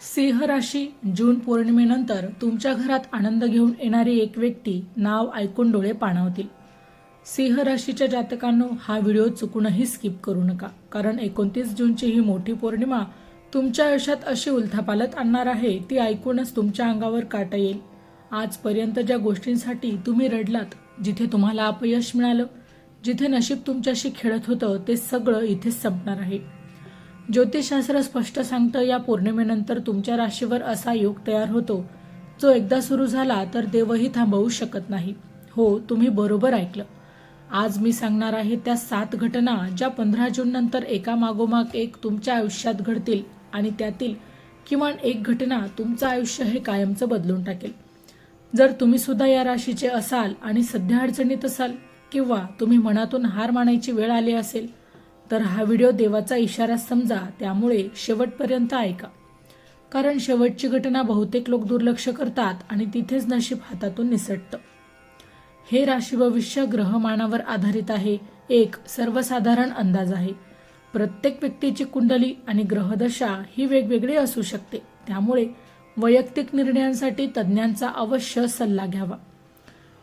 सिंह राशी जून पौर्णिमेनंतर तुमच्या घरात आनंद घेऊन येणारी एक व्यक्ती नाव ऐकून डोळे पाणावतील. सिंह राशीच्या जातकांनो, हा व्हिडिओ चुकूनही स्किप करू नका, कारण 29 जूनची ही मोठी पौर्णिमा तुमच्या आयुष्यात अशी उलथापालथ आणणार आहे, ती ऐकूनच तुमच्या अंगावर काटा येईल. आजपर्यंत ज्या गोष्टींसाठी तुम्ही रडलात, जिथे तुम्हाला अपयश मिळालं, जिथे नशीब तुमच्याशी खेळत होतं, ते सगळं इथेच संपणार आहे. ज्योतिषशास्त्र स्पष्ट सांगतं, या पौर्णिमेनंतर तुमच्या राशीवर असा योग तयार होतो जो एकदा सुरू झाला तर देवही थांबवू शकत नाही. हो, तुम्ही बरोबर ऐकलं. आज मी सांगणार आहे त्या 7 घटना ज्या 15 जून नंतर एकामागोमाग एक तुमच्या आयुष्यात घडतील आणि त्यातील किमान एक घटना तुमचं आयुष्य हे कायमचं बदलून टाकेल. जर तुम्ही सुद्धा या राशीचे असाल आणि सध्या अडचणीत असाल किंवा तुम्ही मनातून हार मानायची वेळ आली असेल, तर हा व्हिडिओ देवाचा इशारा समजा. त्यामुळे शेवटपर्यंत ऐका, कारण शेवटची घटना बहुतेक लोक दुर्लक्ष करतात आणि तिथेच नशीब हातातून निसटतं. हे राशी भविष्य ग्रहमानावर आधारित आहे, एक सर्वसाधारण अंदाज आहे. प्रत्येक व्यक्तीची कुंडली आणि ग्रहदशा ही वेगवेगळी असू शकते, त्यामुळे वैयक्तिक निर्णयांसाठी तज्ज्ञांचा अवश्य सल्ला घ्यावा.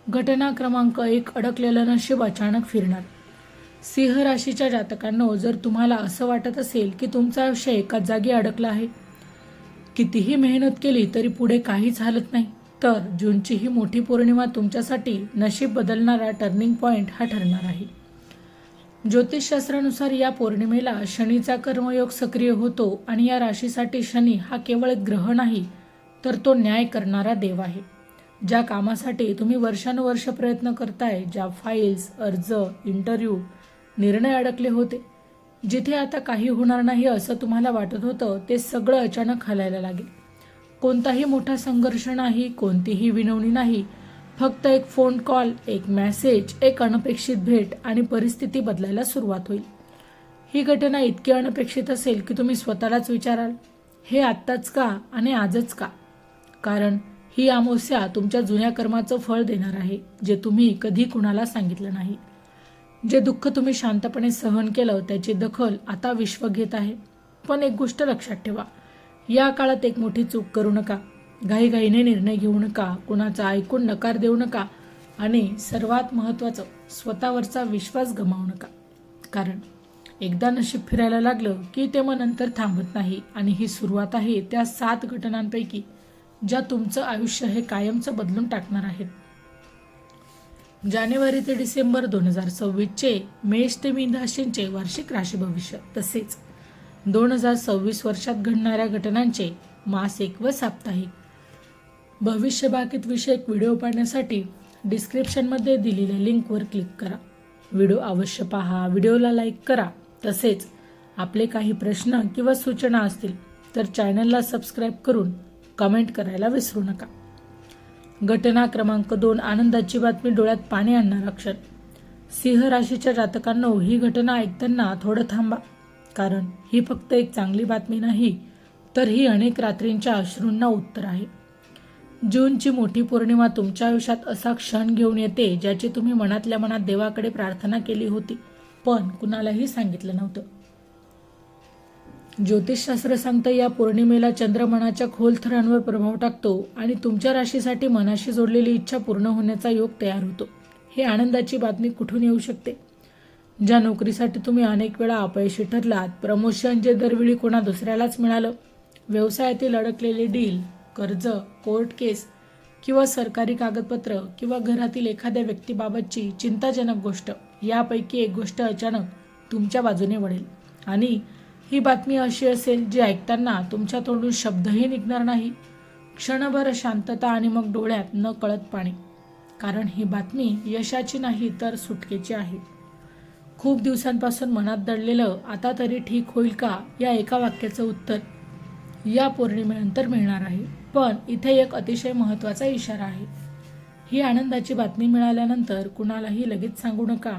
घटना क्रमांक 1, अडकलेलं नशीब अचानक फिरणार. सिंह राशीच्या जातकांनो, जर तुम्हाला असं वाटत असेल की तुमचं आयुष्य एकाच जागी अडकलं आहे, कितीही मेहनत केली तरी पुढे काहीच हालत नाही, तर जूनची ही मोठी पौर्णिमा तुमच्यासाठी नशीब बदलणारा टर्निंग पॉइंट हा ठरणार आहे. ज्योतिषशास्त्रानुसार या पौर्णिमेला शनीचा कर्मयोग सक्रिय होतो आणि या राशीसाठी शनी हा केवळ एक ग्रह नाही, तर तो न्याय करणारा देव आहे. ज्या कामासाठी तुम्ही वर्षानुवर्ष प्रयत्न करताय, ज्या फाईल्स, अर्ज, इंटरव्ह्यू, निर्णय अडकले होते, जिथे आता काही होणार नाही असं तुम्हाला वाटत होतं, ते सगळं अचानक हलायला लागेल. कोणताही मोठा संघर्ष नाही, कोणतीही विनवणी नाही, फक्त एक फोन कॉल, एक मेसेज, एक अनपेक्षित भेट आणि परिस्थिती बदलायला सुरुवात होईल. ही घटना इतकी अनपेक्षित असेल की तुम्ही स्वतःलाच विचाराल, हे आत्ताच का आणि आजच का? कारण ही अमावस्या तुमच्या जुन्या कर्माचं फळ देणार आहे, जे तुम्ही कधी कुणाला सांगितलं नाही. जे दुःख तुम्ही शांतपणे सहन केलं, त्याची दखल आता विश्व घेत आहे. पण एक गोष्ट लक्षात ठेवा, या काळात एक मोठी चूक करू नका. घाईघाईने निर्णय घेऊ नका, कुणाचा ऐकून नकार देऊ नका आणि सर्वात महत्त्वाचं, स्वतःवरचा विश्वास गमावू नका. कारण एकदा नशीब फिरायला लागलं की ते मग नंतर थांबत नाही आणि ही सुरुवात आहे त्या 7 घटनांपैकी ज्या तुमचं आयुष्य हे कायमचं बदलून टाकणार आहेत. जानेवारी ते डिसेंबर 2026चे मेष ते मीन राशींचे वार्षिक राशी भविष्य, तसेच 2026 वर्षात घडणाऱ्या घटनांचे मासिक व साप्ताहिक भविष्य बाकीत विषयक व्हिडिओ पाहण्यासाठी डिस्क्रिप्शनमध्ये दिलेल्या लिंकवर क्लिक करा. व्हिडिओ अवश्य पहा, व्हिडिओला लाईक करा. तसेच आपले काही प्रश्न किंवा सूचना असतील तर चॅनलला सबस्क्राईब करून कमेंट करायला विसरू नका. घटना क्रमांक 2, आनंदाची बातमी, डोळ्यात पाणी आणणारा क्षण. सिंह राशीच्या जातकांनो, ही घटना ऐकताना थोडं थांबा, कारण ही फक्त एक चांगली बातमी नाही, तर ही अनेक रात्रींच्या अश्रूंना उत्तर आहे. जूनची मोठी पौर्णिमा तुमच्या आयुष्यात असा क्षण घेऊन येते ज्याची तुम्ही मनातल्या मनात देवाकडे प्रार्थना केली होती, पण कुणालाही सांगितलं नव्हतं. ज्योतिषशास्त्र सांगतं, या पौर्णिमेला चंद्र मनाच्या खोल थरांवर प्रभाव टाकतो आणि तुमच्या राशीसाठी मनाशी जोडलेली इच्छा पूर्ण होण्याचा योग तयार होतो. ही आनंदाची बातमी कुठून येऊ शकते? ज्या नोकरीसाठी तुम्ही अनेक वेळा अपयशी ठरलात, प्रमोशन जे दरवेळी कोणा दुसऱ्यालाच मिळालं, व्यवसायातील अडकलेले डील, कर्ज, कोर्ट केस किंवा सरकारी कागदपत्र किंवा घरातील एखाद्या व्यक्तीबाबतची चिंताजनक गोष्ट, यापैकी एक गोष्ट अचानक तुमच्या बाजूने वळेल. आणि ही बातमी अशी असेल जी ऐकताना तुमच्या तोंडून शब्दही निघणार नाही, क्षणभर शांतता आणि मग डोळ्यात न कळत पाणी. कारण ही बातमी यशाची नाही तर सुटकेची आहे. खूप दिवसांपासून मनात दडलेलं आता तरी ठीक होईल का, या एका वाक्याचं उत्तर या पौर्णिमेनंतर मिळणार आहे. पण इथे एक अतिशय महत्त्वाचा इशारा आहे. ही आनंदाची बातमी मिळाल्यानंतर कुणालाही लगेच सांगू नका,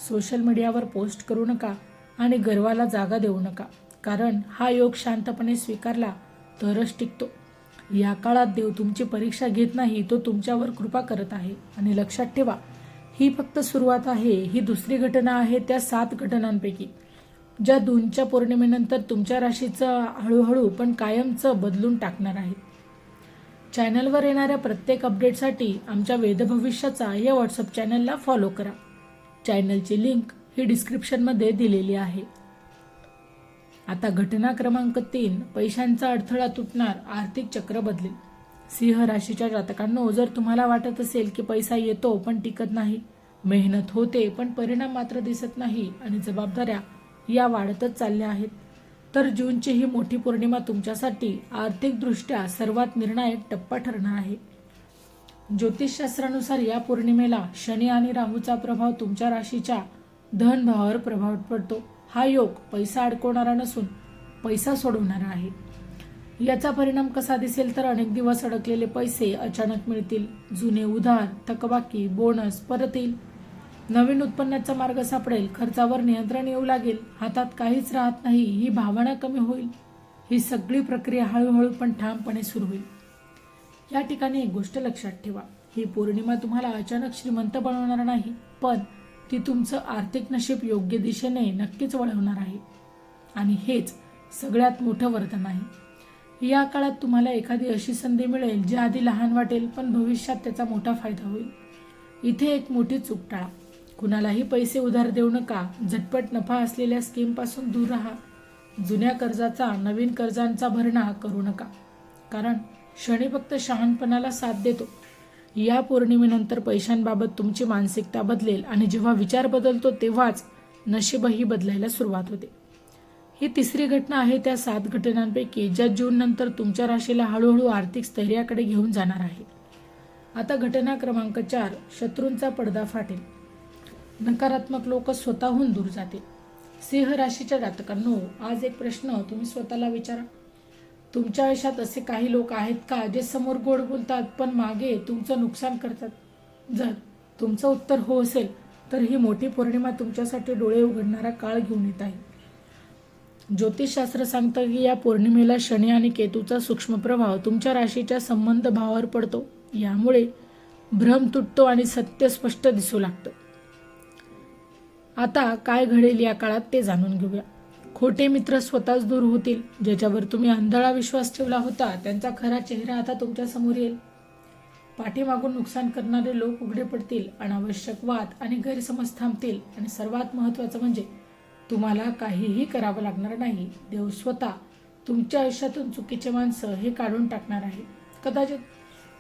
सोशल मीडियावर पोस्ट करू नका आणि गर्वाला जागा देऊ नका, कारण हा योग शांतपणे स्वीकारला तरच टिकतो. या काळात देव तुमची परीक्षा घेत नाही, तो तुमच्यावर कृपा करत आहे. आणि लक्षात ठेवा, ही फक्त सुरुवात आहे. ही दुसरी घटना आहे त्या 7 घटनांपैकी. ज्या जूनच्या पौर्णिमेनंतर तुमच्या राशीचं हळूहळू पण कायमचं बदलून टाकणार आहे. चॅनलवर येणाऱ्या प्रत्येक अपडेटसाठी आमच्या वेदभविष्याचा या व्हॉट्सअप चॅनलला फॉलो करा. चॅनलची लिंक ही डिस्क्रिप्शनमध्ये दिलेली आहे. आता घटना क्रमांक 3, पैशांचा अडथळा तुटणार, आर्थिक चक्र बदलेल. सिंह राशीच्या जातकांनो, जर तुम्हाला वाटत असेल की पैसा येतो पण टिकत नाही, मेहनत होते पण परिणाम मात्र दिसत नाही आणि जबाबदाऱ्या या वाढतच चालल्या आहेत, तर जूनची ही मोठी पौर्णिमा तुमच्यासाठी आर्थिकदृष्ट्या सर्वात निर्णायक टप्पा ठरणार आहे. ज्योतिषशास्त्रानुसार या पौर्णिमेला शनी आणि राहूचा प्रभाव तुमच्या राशीच्या धनभावावर प्रभाव पडतो. हा योग पैसा अडकवणारा नसून पैसा सोडवणारा आहे. याचा परिणाम कसा दिसेल तर अनेक दिवस अडकलेले पैसे अचानक मिळतील, जुने उधार, थकबाकी, बोनस परत येईल, नवीन उत्पन्नाचा मार्ग सापडेल, खर्चावर नियंत्रण येऊ लागेल, हातात काहीच राहत नाही ही भावना कमी होईल. ही सगळी प्रक्रिया हळूहळू पण ठामपणे सुरू होईल. या ठिकाणी एक गोष्ट लक्षात ठेवा, ही पौर्णिमा तुम्हाला अचानक श्रीमंत बनवणार नाही, पण ती तुमचं आर्थिक नशीब योग्य दिशेने नक्कीच वळवणार आहे. आणि हेच सगळ्यात मोठं वरदान आहे. या काळात तुम्हाला एखादी अशी संधी मिळेल जी आधी लहान वाटेल पण भविष्यात त्याचा मोठा फायदा होईल. इथे एक मोठी चूक टाळा. कुणालाही पैसे उधार देऊ नका. झटपट नफा असलेल्या स्कीमपासून दूर राहा. जुन्या कर्जाचा नवीन कर्जांचा भरणा करू नका, कारण शनी फक्त शहाणपणाला साथ देतो. या पौर्णिमेनंतर पैशांबाबत तुमची मानसिकता बदलेल आणि जेव्हा विचार बदलतो तेव्हाच नशीबही बदलायला सुरुवात होते. ही तिसरी घटना आहे त्या 7 घटनांपैकी ज्या जून नंतर तुमच्या राशीला हळूहळू आर्थिक स्थैर्याकडे घेऊन जाणार आहे. आता घटना क्रमांक 4, शत्रूंचा पडदा फाटेल. नकारात्मक लोक स्वतःहून दूर जातील. सिंह राशीच्या जातकांनो, आज एक प्रश्न तुम्ही स्वतःला विचारा. तुमच्या आयुष्यात असे काही लोक आहेत का जे समोर गोड बोलतात पण मागे तुमचं नुकसान करतात? जर तुमचं उत्तर हो असेल तर ही मोठी पौर्णिमा तुमच्यासाठी डोळे उघडणारा काळ घेऊन येत आहे. ज्योतिषशास्त्र सांगतं की या पौर्णिमेला शनी आणि केतूचा सूक्ष्म प्रभाव तुमच्या राशीच्या संबंध भावावर पडतो. यामुळे भ्रम तुटतो आणि सत्य स्पष्ट दिसू लागतं. आता काय घडेल या काळात ते जाणून घेऊया. खोटे मित्र स्वतःच दूर होतील. ज्याच्यावर तुम्ही अंधळा विश्वास ठेवला होता त्यांचा खरा चेहरा आता तुमच्या समोर येईल. पाठीमागून नुकसान करणारे लोक उघडे पडतील. अनावश्यक वाद आणि गैरसमज थांबतील आणि सर्वात महत्त्वाचं म्हणजे तुम्हाला काहीही करावं लागणार नाही. देव स्वतः तुमच्या आयुष्यातून चुकीचे माणसं हे काढून टाकणार आहे. कदाचित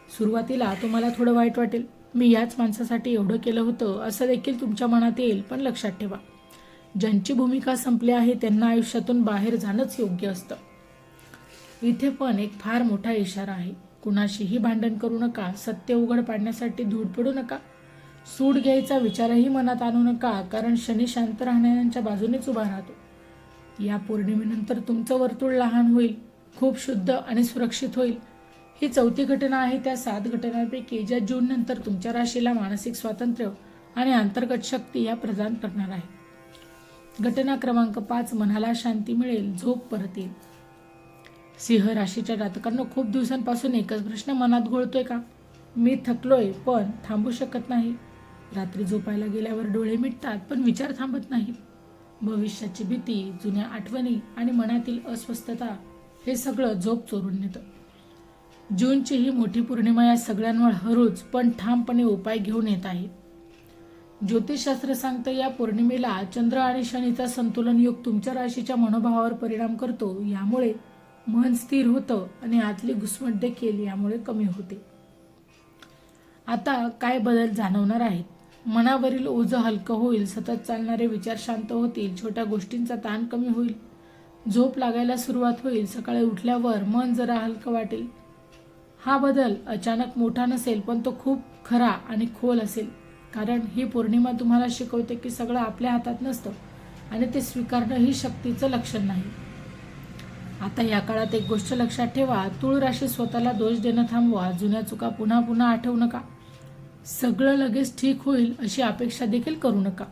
सुरुवातीला तुम्हाला थोडं वाईट वाटेल, मी याच माणसासाठी एवढं केलं होतं असं देखील तुमच्या मनात येईल, पण लक्षात ठेवा, ज्यांची भूमिका संपली आहे त्यांना आयुष्यातून बाहेर जाणंच योग्य असतं. इथे पण एक फार मोठा इशारा आहे. कुणाशीही भांडण करू नका. सत्य उघड पाडण्यासाठी धूड पडू नका. सूड घ्यायचा विचारही मनात आणू नका, कारण शनी शांत राहणाऱ्यांच्या बाजूनेच उभा राहतो. या पौर्णिमेनंतर तुमचं वर्तुळ लहान होईल, खूप शुद्ध आणि सुरक्षित होईल. ही 4थी घटना आहे त्या 7 घटनांपैकी ज्या जून नंतर तुमच्या राशीला मानसिक स्वातंत्र्य आणि अंतर्गत शक्ती या प्रदान करणार आहे. घटना क्रमांक 5, मनाला शांती मिळेल, झोप परत येईल. सिंह राशीच्या जातकांना खूप दिवसांपासून एकच प्रश्न मनात घोळतोय का? मी थकलोय पण थांबू शकत नाही. रात्री झोपायला गेल्यावर डोळे मिटतात पण विचार थांबत नाहीत. भविष्याची भीती, जुन्या आठवणी आणि मनातील अस्वस्थता हे सगळं झोप चोरून नेतं. जूनची ही मोठी पौर्णिमा या सगळ्यांवर हळूच पण ठामपणे उपाय घेऊन येत आहे. ज्योतिषशास्त्र सांगतं या पौर्णिमेला चंद्र आणि शनीचा संतुलन योग तुमच्या राशीच्या मनोभावावर परिणाम करतो. यामुळे मन स्थिर होतं आणि आतली घुसमट देखील यामुळे कमी होते. आता काय बदल जाणवणार आहेत? मनावरील ओझं हलकं होईल. सतत चालणारे विचार शांत होतील. छोट्या गोष्टींचा ताण कमी होईल. झोप लागायला सुरुवात होईल. सकाळी उठल्यावर मन जरा हलकं वाटेल. हा बदल अचानक मोठा नसेल पण तो खूप खरा आणि खोल असेल, कारण ही पौर्णिमा तुम्हाला शिकवते की सगळं आपल्या हातात नसतं आणि ते स्वीकारणं ही शक्तीचं लक्षण नाही. आता या काळात एक गोष्ट लक्षात ठेवा, तुळ राशी स्वतःला दोष देणं थांबवा. जुन्या चुका पुन्हा पुन्हा आठवू नका. सगळं लगेच ठीक होईल अशी अपेक्षा देखील करू नका,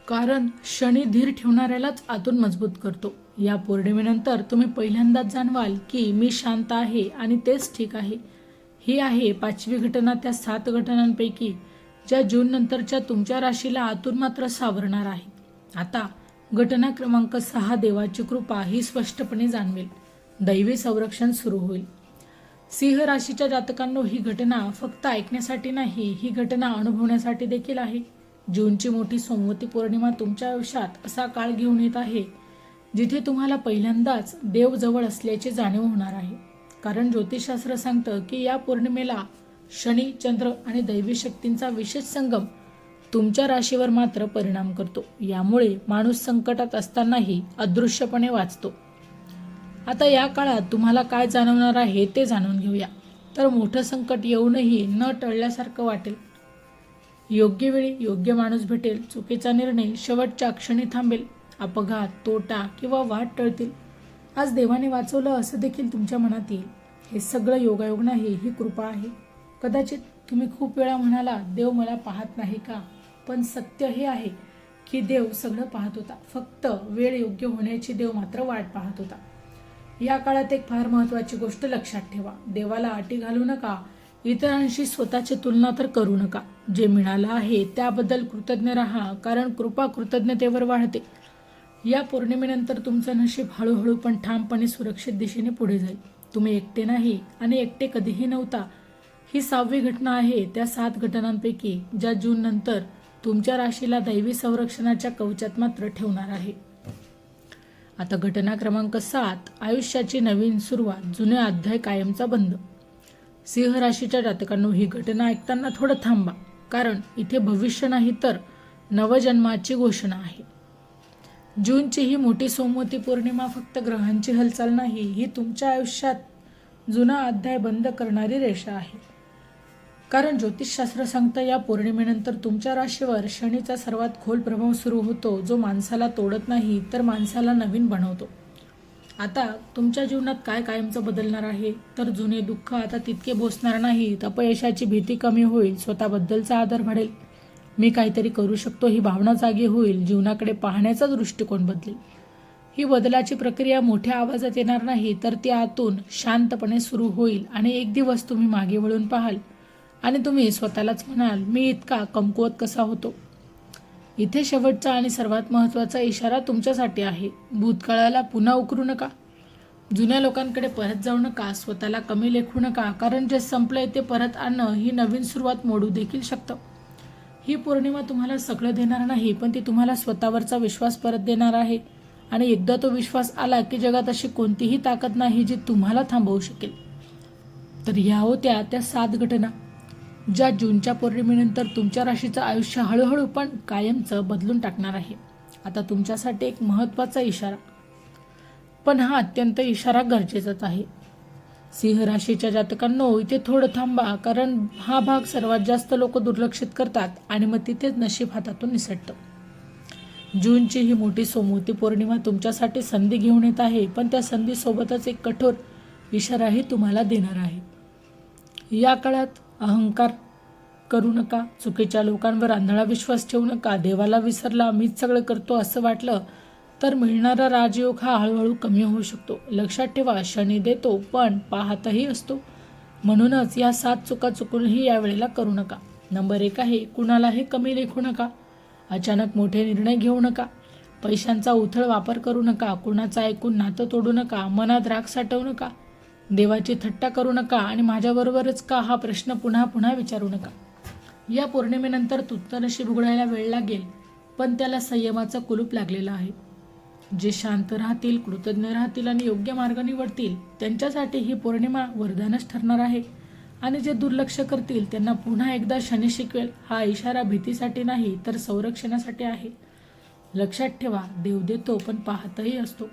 कारण शनी धीर ठेवणाऱ्यालाच आतून मजबूत करतो. या पौर्णिमेनंतर तुम्ही पहिल्यांदाच जाणवाल की मी शांत आहे आणि तेच ठीक आहे. ही आहे 5वी घटना त्या 7 घटनांपैकी ज्या जून नंतरच्या तुमच्या राशीला आतून मात्र सावरणार आहे. आता घटना क्रमांक 6, देवाची कृपा ही स्पष्टपणे जाणवेल. दैवी संरक्षण सुरू होईल. सिंह राशीच्या जातकांनो, ही घटना फक्त ऐकण्यासाठी नाही, ही घटना अनुभवण्यासाठी देखील आहे. जूनची मोठी सोमवती पौर्णिमा तुमच्या आयुष्यात असा काळ घेऊन येत आहे जिथे तुम्हाला पहिल्यांदाच देव जवळ असल्याची जाणीव होणार आहे. कारण ज्योतिषशास्त्र सांगतं की या पौर्णिमेला शनी, चंद्र आणि दैवी शक्तींचा विशेष संगम तुमच्या राशीवर मात्र परिणाम करतो. यामुळे माणूस संकटात असतानाही अदृश्यपणे वाचतो. आता या काळात तुम्हाला काय जाणवणार आहे ते जाणून घेऊया. तर मोठं संकट येऊनही न टळल्यासारखं वाटेल. योग्य वेळी योग्य माणूस भेटेल. चुकीचा निर्णय शेवटच्या क्षणी थांबेल. अपघात, तोटा किंवा वाद टळतील. आज देवाने वाचवलं असं देखील तुमच्या मनात येईल. हे सगळं योगायोग नाही, ही कृपा आहे. कदाचित तुम्ही खूप वेळा म्हणाला, देव मला पाहत नाही का? पण सत्य हे आहे की देव सगळं पाहत होता. फक्त वेळ योग्य होण्याची देव मात्र वाट पाहत होता. या काळात एक फार महत्त्वाची गोष्ट लक्षात ठेवा. देवाला अटी घालू नका. इतरांशी स्वतःची तुलना तर करू नका. जे मिळालं आहे त्याबद्दल कृतज्ञ राहा, कारण कृपा कृतज्ञतेवर वाढते. या पौर्णिमेनंतर तुमचं नशीब हळूहळू पण ठामपणे सुरक्षित दिशेने पुढे जाईल. तुम्ही एकटे नाही आणि एकटे कधीही नव्हता. ही 6वी घटना आहे त्या 7 घटनांपैकी, ज्या जून नंतर तुमच्या राशीला दैवी संरक्षणाच्या कवचात मात्र ठेवणार आहे. आता घटना क्रमांक 7, आयुष्याची नवीन सुरुवात, जुने अध्याय कायमचा बंद. सिंह राशीच्या जातकांनो, ही घटना ऐकताना थोडं थांबा, कारण इथे भविष्य नाही तर नवजन्माची घोषणा आहे. जूनची ही मोठी सोमवती पौर्णिमा फक्त ग्रहांची हालचाल नाही, ही तुमच्या आयुष्यात जुना अध्याय बंद करणारी रेषा आहे. कारण ज्योतिषशास्त्र सांगतं या पौर्णिमेनंतर तुमच्या राशीवर शनीचा सर्वात खोल प्रभाव सुरू होतो, जो माणसाला तोडत नाही तर माणसाला नवीन बनवतो. आता तुमच्या जीवनात काय कायमचं बदलणार आहे? तर जुने दुःख आता तितके बोचणार नाहीत. अपयशाची भीती कमी होईल. स्वतःबद्दलचा आदर वाढेल. मी काहीतरी करू शकतो ही भावना जागी होईल. जीवनाकडे पाहण्याचा दृष्टिकोन बदलेल. ही बदलाची प्रक्रिया मोठ्या आवाजात येणार नाही, तर ती आतून शांतपणे सुरू होईल. आणि एक दिवस तुम्ही मागे वळून पाहाल आणि तुम्ही स्वतःलाच म्हणाल, मी इतका कमकुवत कसा होतो? इथे शेवटचा आणि सर्वात महत्त्वाचा इशारा तुमच्यासाठी आहे. भूतकाळाला पुन्हा उकरू नका. जुन्या लोकांकडे परत जाऊ नका. स्वतःला कमी लेखू नका, कारण जे संपलंय ते परत आणणं ही नवीन सुरुवात मोडू देखील शकतं. ही पौर्णिमा तुम्हाला सगळं देणार नाही, पण ती तुम्हाला स्वतःवरचा विश्वास परत देणार आहे. आणि एकदा तो विश्वास आला की जगात अशी कोणतीही ताकद नाही जी तुम्हाला थांबवू शकेल. तर ह्या होत्या त्या 7 घटना, ज्या जूनच्या पौर्णिमेनंतर तुमच्या राशीचं आयुष्य हळूहळू पण कायमचं बदलून टाकणार आहे. आता तुमच्यासाठी एक महत्त्वाचा इशारा, पण हा अत्यंत इशारा गरजेचाच आहे. सिंह राशीच्या जातकांनो, इथे थोडं थांबा, कारण हा भाग सर्वात जास्त लोक दुर्लक्षित करतात आणि मग तिथेच नशीब हातातून निसटतं. जूनची ही मोठी सोमवती पौर्णिमा तुमच्यासाठी संधी घेऊन येत आहे, पण त्या संधीसोबतच एक कठोर इशाराही तुम्हाला देणार आहे. या काळात अहंकार करू नका. चुकीच्या लोकांवर आंधळा विश्वास ठेवू नका. देवाला विसरला, मीच सगळं करतो असं वाटलं तर मिळणारा राजयोग हा हळूहळू कमी होऊ शकतो. लक्षात ठेवा, शनी देतो पण पाहतही असतो. म्हणूनच या 7 चुका चुकूनही यावेळेला करू नका. नंबर 1 आहे, कुणालाही कमी लेखू नका. अचानक मोठे निर्णय घेऊ नका. पैशांचा उथळ वापर करू नका. कुणाचं ऐकून नातं तोडू नका. मनात राग साठवू नका. देवाची थट्टा करू नका आणि माझ्याबरोबरच का हा प्रश्न पुन्हा पुन्हा विचारू नका. या पौर्णिमेनंतर तुमचं नशीब उघडायला वेळ लागेल, पण त्याला संयमाचं कुलूप लागलेलं आहे. जे शांत राहतील, कृतज्ञ राहतील आणि योग्य मार्ग निवडतील त्यांच्यासाठी ही पौर्णिमा वरदानच ठरणार आहे. आणि जे दुर्लक्ष करतील त्यांना पुन्हा एकदा शनी शिकवेल. हा इशारा भीतीसाठी नाही तर संरक्षणासाठी आहे. लक्षात ठेवा, देव देतो पण पाहतही असतो.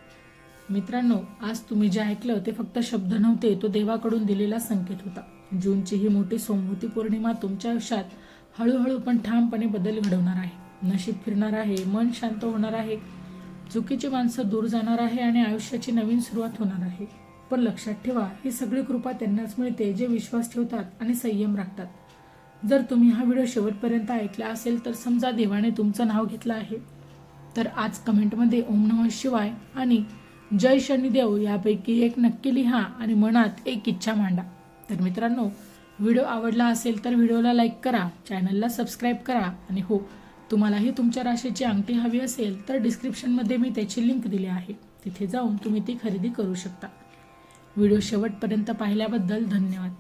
मित्रांनो, आज तुम्ही जे ऐकलं ते फक्त शब्द नव्हते, तो देवाकडून दिलेला संकेत होता. जूनची ही मोठी सोमवती पौर्णिमा तुमच्या आयुष्यात हळूहळू पण ठामपणे बदल घडवणार आहे. नशीब फिरणार आहे, मन शांत होणार आहे, चुकीची माणसं दूर जाणार आहे आणि आयुष्याची नवीन सुरुवात होणार आहे. पण लक्षात ठेवा, ही सगळी कृपा त्यांनाच मिळते जे विश्वास ठेवतात आणि संयम राखतात. जर तुम्ही हा व्हिडिओ शेवटपर्यंत ऐकला असेल तर समजा देवाने तुमचं नाव घेतलं आहे. तर आज कमेंटमध्ये ओम नमः शिवाय आणि जय शनिदेव यापैकी एक नक्की लिहा आणि मनात एक इच्छा मांडा. तर मित्रांनो, व्हिडिओ आवडला असेल तर व्हिडिओला लाईक करा, चॅनलला सबस्क्राईब करा आणि हो, तुम्हालाही तुमच्या राशीची अंगठी हवी असेल तर डिस्क्रिप्शनमध्ये मी त्याची लिंक दिली आहे, तिथे जाऊन तुम्ही ती खरेदी करू शकता. व्हिडिओ शेवटपर्यंत पाहिल्याबद्दल धन्यवाद.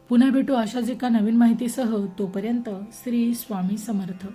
पुन्हा भेटू अशाच एका नवीन माहितीसह. तोपर्यंत श्री स्वामी समर्थ.